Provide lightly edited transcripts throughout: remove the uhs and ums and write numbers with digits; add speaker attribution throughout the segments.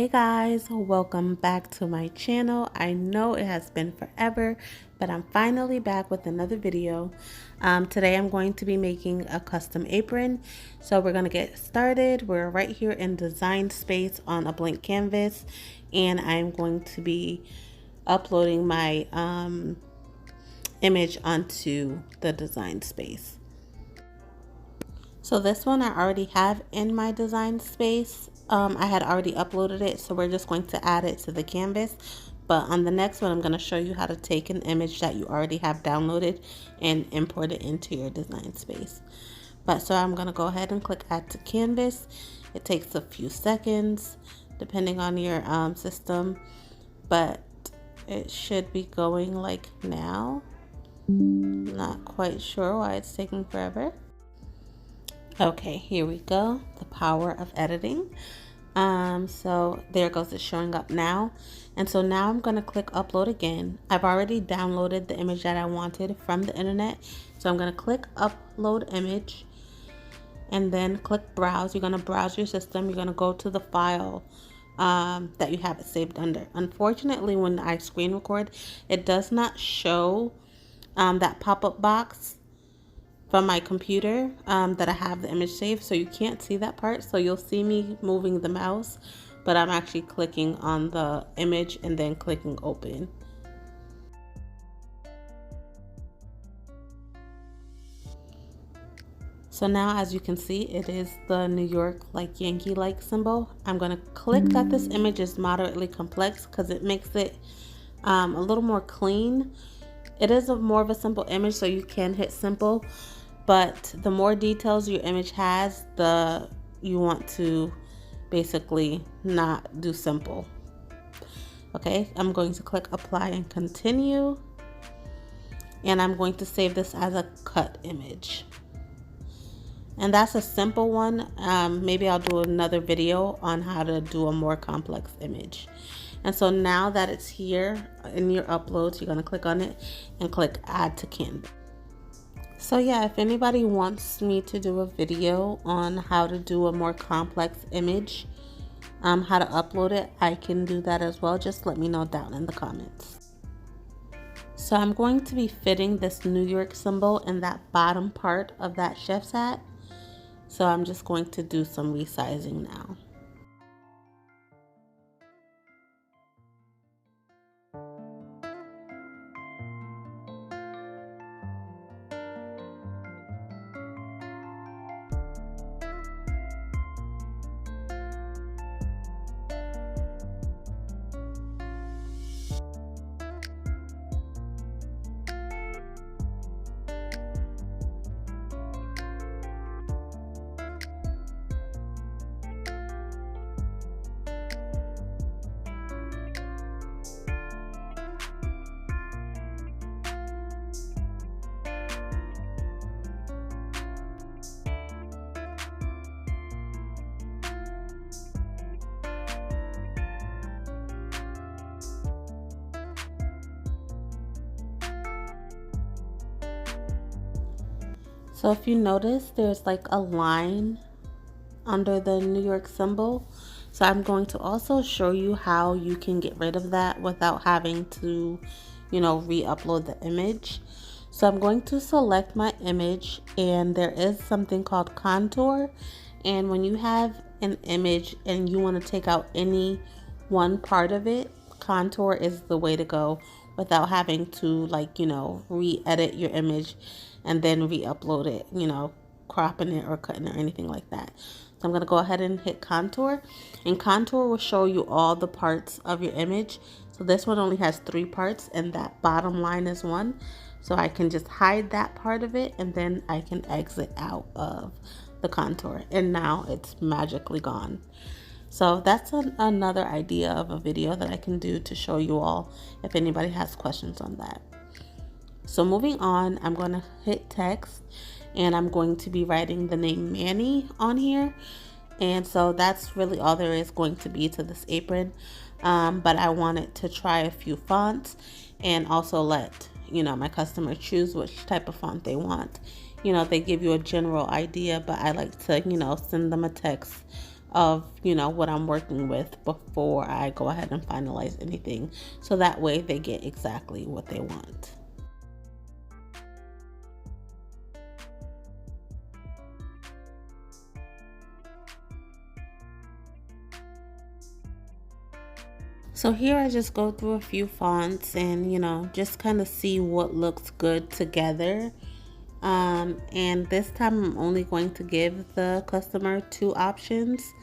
Speaker 1: Hey guys, welcome back to my channel. I know it has been forever, but I'm finally back with another video. Today I'm going to be making a custom apron. So we're going to get started. We're right here in design space on a blank canvas, and I'm going to be uploading my image onto the design space. So this one I already have in my design space. I had already uploaded it, so we're just going to add it to the canvas. But on the next one, I'm going to show you how to take an image that you already have downloaded and import it into your design space. But so I'm going to go ahead and click add to canvas. It takes a few seconds depending on your system, but it should be going like now. Not quite sure why it's taking forever. Okay, here we go. The power of editing. So there goes, it's showing up now. And so now I'm going to click upload again. I've already downloaded the image that I wanted from the internet. So I'm going to click upload image and then click browse. You're going to browse your system. You're going to go to the file that you have it saved under. Unfortunately, when I screen record, it does not show that pop-up box from my computer that I have the image saved, so you can't see that part. So you'll see me moving the mouse, but I'm actually clicking on the image and then clicking open. So now, as you can see, it is the New York like Yankee like symbol. I'm going to click that this image is moderately complex because it makes it a little more clean. It is more of a simple image, so you can hit simple. But the more details your image has, the you want to basically not do simple. Okay, I'm going to click apply and continue. And I'm going to save this as a cut image. And that's a simple one. Maybe I'll do another video on how to do a more complex image. And so now that it's here in your uploads, you're going to click on it and click add to canvas. So yeah, if anybody wants me to do a video on how to do a more complex image, how to upload it, I can do that as well. Just let me know down in the comments. So I'm going to be fitting this New York symbol in that bottom part of that chef's hat. So I'm just going to do some resizing now. So if you notice, there's like a line under the New York symbol. So I'm going to also show you how you can get rid of that without having to, re-upload the image. So I'm going to select my image, and there is something called contour. And when you have an image and you want to take out any one part of it, contour is the way to go without having to re-edit your image and then re-upload it, cropping it or cutting it or anything like that. So I'm going to go ahead and hit contour, and contour will show you all the parts of your image. So this one only has 3 parts, and that bottom line is one. So I can just hide that part of it, and then I can exit out of the contour, and now it's magically gone. So that's another idea of a video that I can do to show you all if anybody has questions on that. So moving on, I'm going to hit text, and I'm going to be writing the name Manny on here. And so that's really all there is going to be to this apron. But I wanted to try a few fonts and also let, my customer choose which type of font they want. They give you a general idea, but I like to, send them a text of, you know, what I'm working with before I go ahead and finalize anything. So that way they get exactly what they want. So here I just go through a few fonts and, you know, just kind of see what looks good together. And this time I'm only going to give the customer 2 options.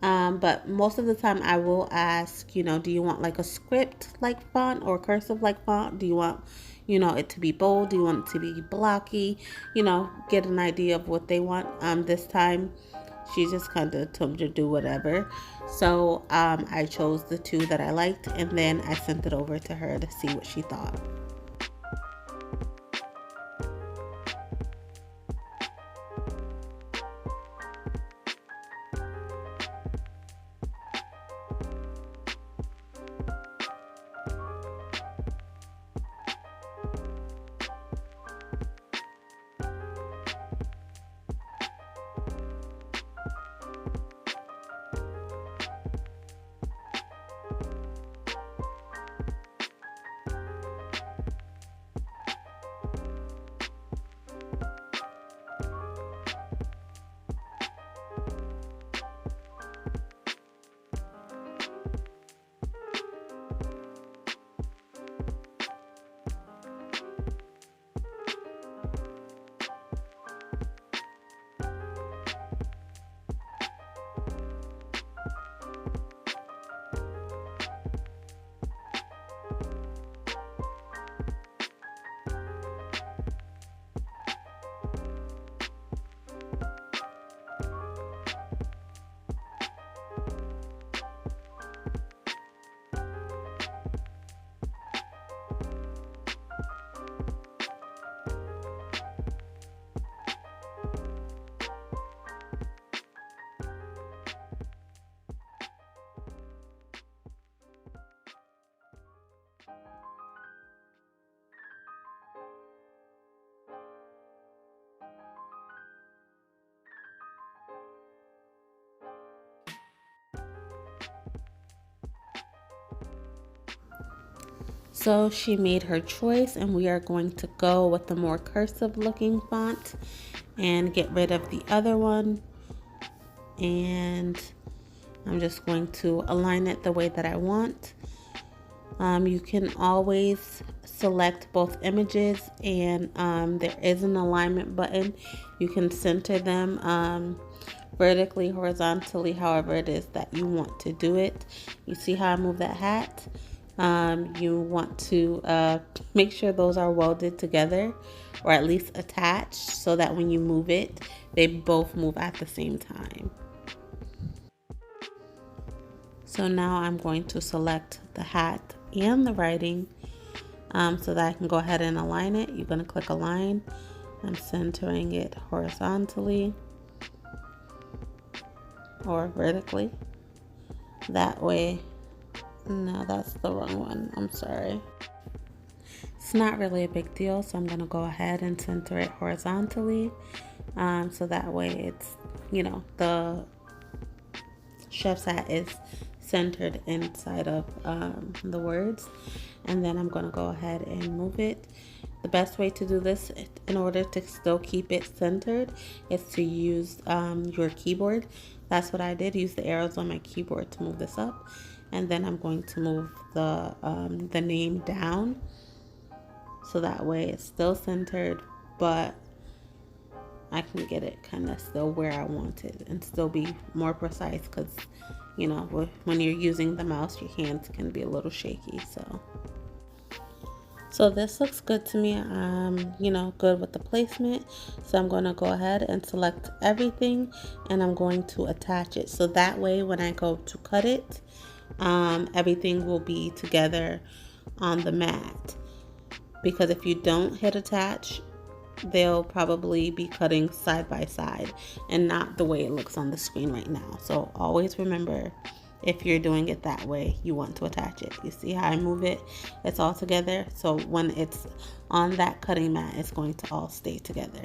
Speaker 1: But most of the time I will ask, you know, do you want like a script like font or cursive like font? Do you want, you know, it to be bold? Do you want it to be blocky? You know, get an idea of what they want. This time she just kind of told me to do whatever. So I chose the 2 that I liked, and then I sent it over to her to see what she thought. So she made her choice, and we are going to go with the more cursive looking font and get rid of the other one. And I'm just going to align it the way that I want. You can always select both images, and there is an alignment button. You can center them vertically, horizontally, however it is that you want to do it. You see how I move that hat? You want to make sure those are welded together, or at least attached, so that when you move it, they both move at the same time. So now I'm going to select the hat and the writing so that I can go ahead and align it. You're going to click align. I'm centering it horizontally or vertically. That way, no, that's the wrong one. I'm sorry. It's not really a big deal, so I'm going to go ahead and center it horizontally. So that way it's, you know, the chef's hat is centered inside of the words. And then I'm going to go ahead and move it. The best way to do this in order to still keep it centered is to use your keyboard. That's what I did. Use the arrows on my keyboard to move this up. And then I'm going to move the name down, so that way it's still centered, but I can get it kind of still where I want it and still be more precise, because, you know, when you're using the mouse, your hands can be a little shaky. So this looks good to me. I'm, you know, good with the placement. So I'm going to go ahead and select everything, and I'm going to attach it. So that way when I go to cut it, everything will be together on the mat. Because if you don't hit attach, they'll probably be cutting side by side and not the way it looks on the screen right now. So always remember, if you're doing it that way, you want to attach it. You see how I move it? It's all together. So when it's on that cutting mat, it's going to all stay together.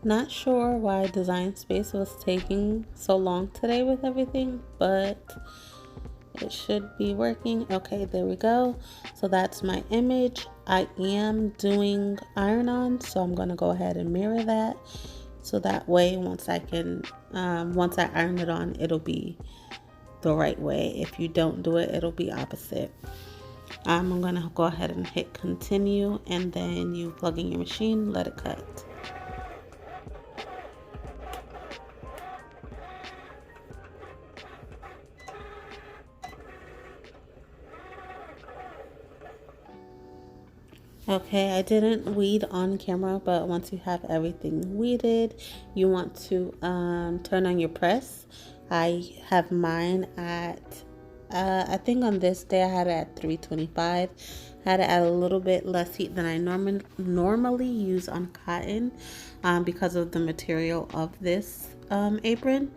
Speaker 1: Not sure why Design Space was taking so long today with everything, but it should be working. Okay, there we go. So that's my image. I am doing iron-on, so I'm going to go ahead and mirror that. So that way, once I iron it on, it'll be the right way. If you don't do it, it'll be opposite. I'm going to go ahead and hit continue, and then you plug in your machine, let it cut. Okay, I didn't weed on camera, but once you have everything weeded, you want to turn on your press. I have mine at, I think on this day I had it at 325. Had it at a little bit less heat than I normally use on cotton because of the material of this apron.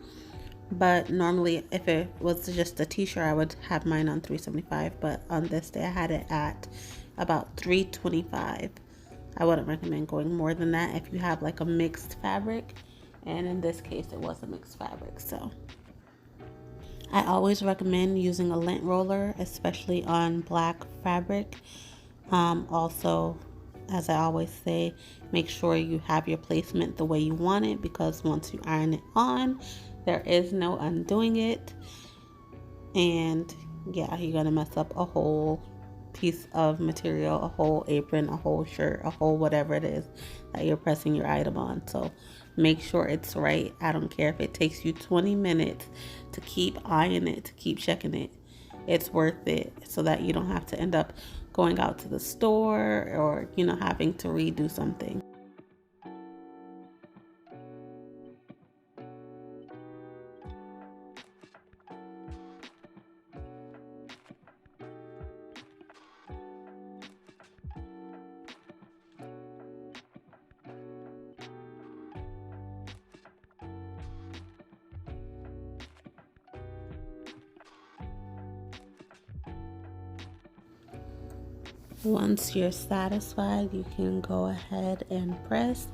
Speaker 1: But normally if it was just a t-shirt, I would have mine on 375, but on this day I had it at about 325. I wouldn't recommend going more than that if you have like a mixed fabric, and in this case it was a mixed fabric. So I always recommend using a lint roller, especially on black fabric. Also, as I always say, make sure you have your placement the way you want it, because once you iron it on, there is no undoing it. And yeah, you're gonna mess up a whole piece of material, a whole apron, a whole shirt, a whole whatever it is that you're pressing your item on. So make sure it's right. I don't care if it takes you 20 minutes to keep eyeing it, to keep checking it. It's worth it, so that you don't have to end up going out to the store or, you know, having to redo something. Once you're satisfied, you can go ahead and press.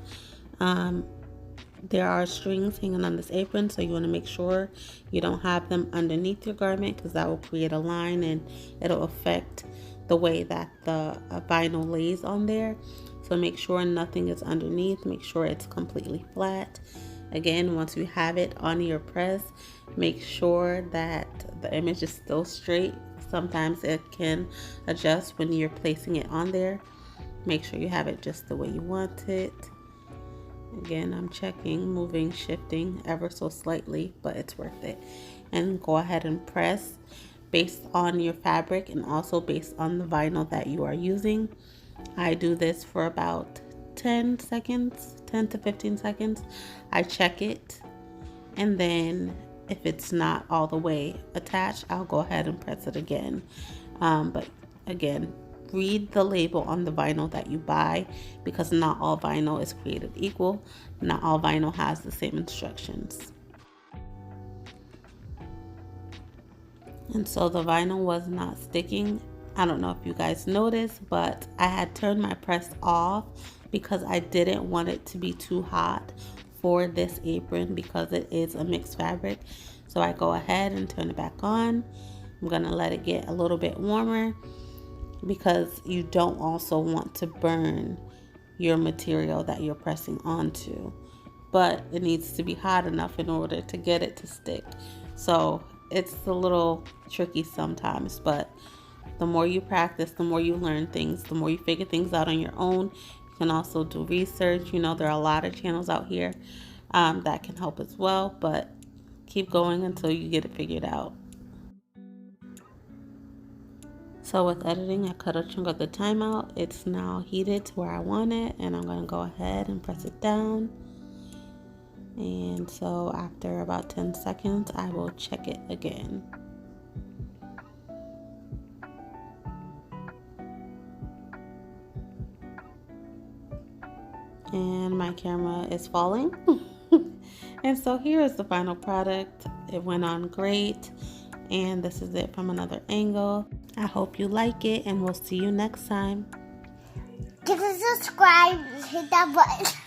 Speaker 1: There are strings hanging on this apron, so you want to make sure you don't have them underneath your garment, because that will create a line and it'll affect the way that the vinyl lays on there. So make sure nothing is underneath. Make sure it's completely flat. Again, once you have it on your press, make sure that the image is still straight. Sometimes it can adjust when you're placing it on there. Make sure you have it just the way you want it. Again, I'm checking, moving, shifting ever so slightly, but it's worth it. And go ahead and press based on your fabric and also based on the vinyl that you are using. I do this for about 10 seconds, 10 to 15 seconds. I check it, and then if it's not all the way attached, I'll go ahead and press it again. But again, read the label on the vinyl that you buy, because not all vinyl is created equal. Not all vinyl has the same instructions. And so the vinyl was not sticking. I don't know if you guys noticed, but I had turned my press off because I didn't want it to be too hot for this apron, because it is a mixed fabric. So I go ahead and turn it back on. I'm gonna let it get a little bit warmer, because you don't also want to burn your material that you're pressing onto, but it needs to be hot enough in order to get it to stick. So it's a little tricky sometimes, but the more you practice, the more you learn things, the more you figure things out on your own. You can also do research. You know, there are a lot of channels out here that can help as well, but keep going until you get it figured out. So with editing, I cut a chunk of the time out. It's now heated to where I want it, and I'm going to go ahead and press it down. And so after about 10 seconds, I will check it again. And my camera is falling. And so here is the final product. It went on great, and this is it from another angle. I hope you like it, and we'll see you next time.
Speaker 2: Give us a subscribe, hit that button.